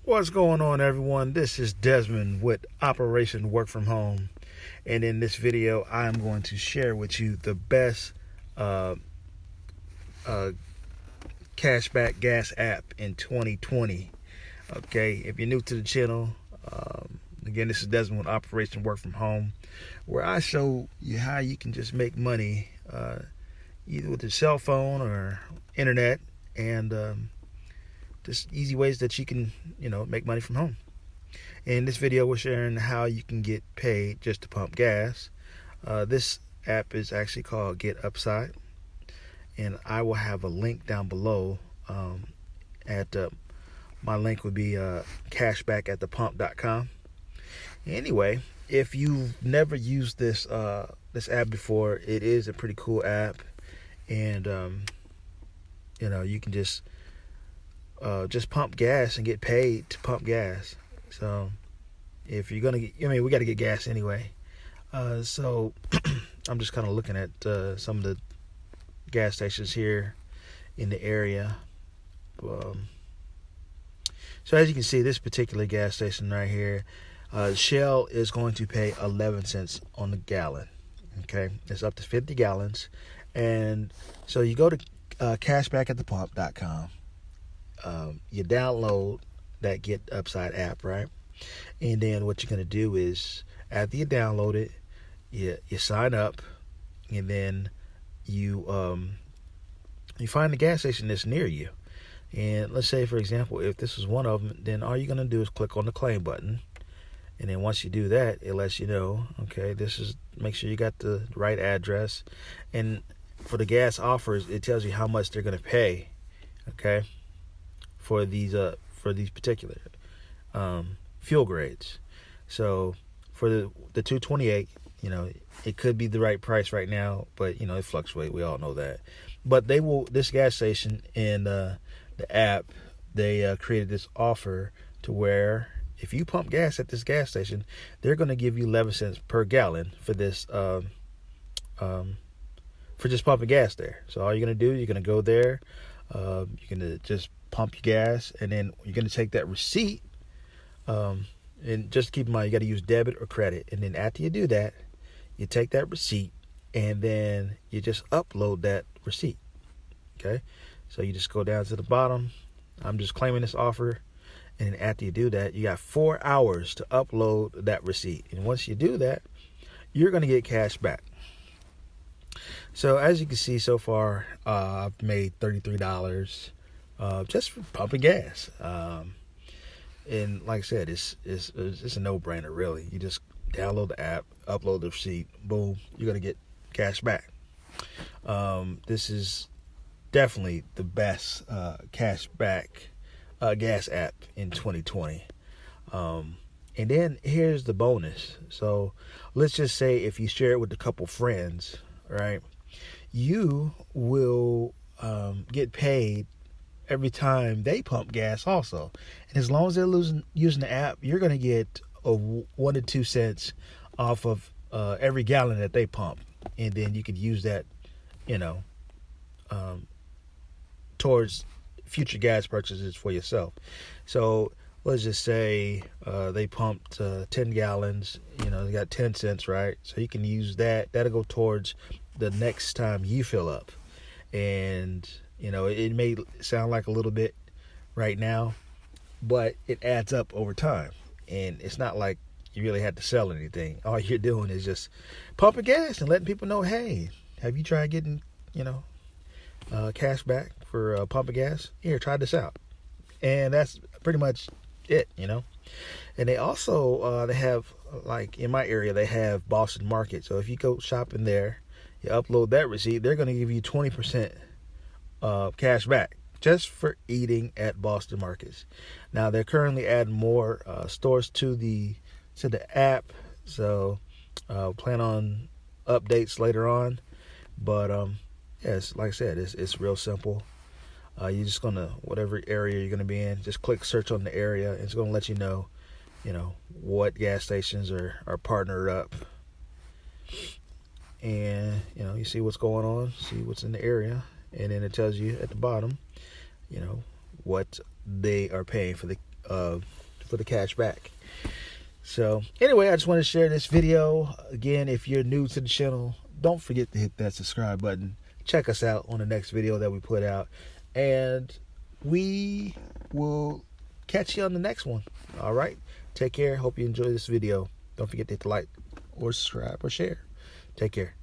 What's going on, everyone? This is Desmond with Operation Work From Home, and in this video I'm going to share with you the best uh, cashback gas app in 2020. Okay, if you're new to the channel, again, this is Desmond with Operation Work From Home, where I show you how you can just make money either with your cell phone or internet, and just easy ways that you can, make money from home. In this video, we're sharing how you can get paid just to pump gas. This app is actually called Getupside, and I will have a link down below. My link would be cashbackatthepump.com. Anyway, if you've never used this app before, it is a pretty cool app, and you can just pump gas and get paid to pump gas. So if you're gonna we got to get gas anyway. So I'm just kind of looking at some of the gas stations here in the area. So as you can see, this particular gas station right here, Shell is going to pay 11 cents on the gallon. Okay, it's up to 50 gallons, and so you go to cashbackatthepump.com. You download that Getupside app, right? And then what you're going to do is, after you download it, you sign up, and then you find the gas station that's near you. And let's say, for example, if this is one of them, then all you're going to do is click on the claim button. And then once you do that, it lets you know, okay, make sure you got the right address. And for the gas offers, it tells you how much they're going to pay, okay, for these particular fuel grades. So for the 228, it could be the right price right now, but it fluctuates. We all know that. But this gas station and the app, they created this offer to where if you pump gas at this gas station, they're going to give you 11 cents per gallon for this for just pumping gas there. So all you're going to do, you're going to go there, you're going to just pump your gas, and then you're going to take that receipt, and just keep in mind, you got to use debit or credit. And then after you do that, you take that receipt, and then you just upload that receipt. Okay, so you just go down to the bottom. I'm just claiming this offer, and then after you do that, you got 4 hours to upload that receipt. And once you do that, you're going to get cash back. So as you can see, so far I've made $33 just for pumping gas. And like I said, it's a no-brainer, really. You just download the app, upload the receipt, boom, you're going to get cash back. This is definitely the best cashback gas app in 2020. And then here's the bonus. So let's just say if you share it with a couple friends, right, you will get paid every time they pump gas also. And as long as they're using the app, you're going to get 1 to 2 cents off of every gallon that they pump. And then you could use that, towards future gas purchases for yourself. So let's just say they pumped 10 gallons, they got 10 cents, right? So you can use that. That'll go towards the next time you fill up. And, it may sound like a little bit right now, but it adds up over time. And it's not like you really had to sell anything. All you're doing is just pumping gas and letting people know, hey, have you tried getting, cash back for pumping gas? Here, try this out. And that's pretty much it, And they also, they have, like in my area, they have Boston Market. So if you go shopping there, you upload that receipt, they're going to give you 20% cash back just for eating at Boston Markets. Now they're currently adding more stores to the app, so plan on updates later on. But yes, like I said, it's real simple. You're just gonna, whatever area you're gonna be in, just click search on the area. It's gonna let you know what gas stations are partnered up, and you see what's going on, see what's in the area, and then it tells you at the bottom what they are paying for the for the cash back. So anyway, I just want to share this video. Again, if you're new to the channel, don't forget to hit that subscribe button. Check us out on the next video that we put out, and we will catch you on the next one. All right, take care. Hope you enjoy this video. Don't forget to hit the like or subscribe or share. Take care.